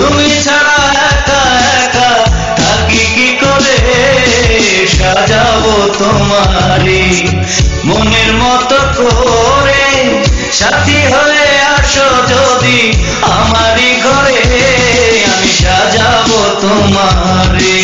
তুমি ছাড়া একা একা থাকি কি করে, সাজাবো তোমারি মনের মতো করে। সাথী হয়ে আসো যদি আমারই ঘরে, আমি সাজাবো তোমারে।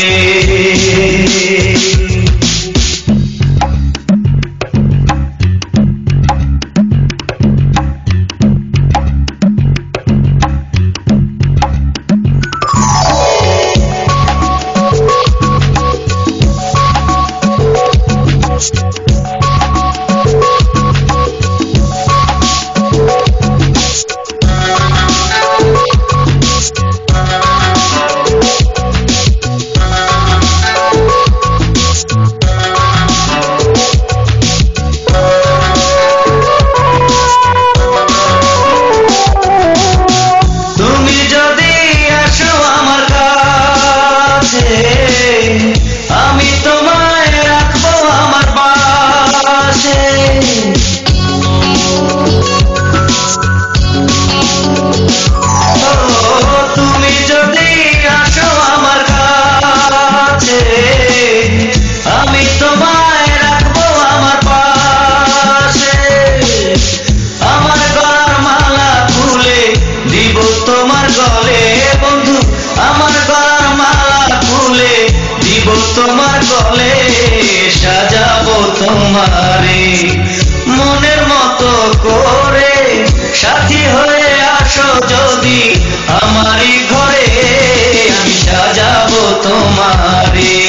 আমি তোমায় রাখবো আমার পাশে, তুমি যদি আসো আমার কাছে, আমি তোমায় রাখবো আমার পাশে। আমার গলার মালা খুলে দিব তোমার গলে বন্ধু, আমার গলার মালা খুলে দিব তোমার গলে, সাজাবো তোমারে মনের মতো করে। সাথী হয়ে আসো যদি আমারই ঘরে, আমি সাজাবো তোমারে।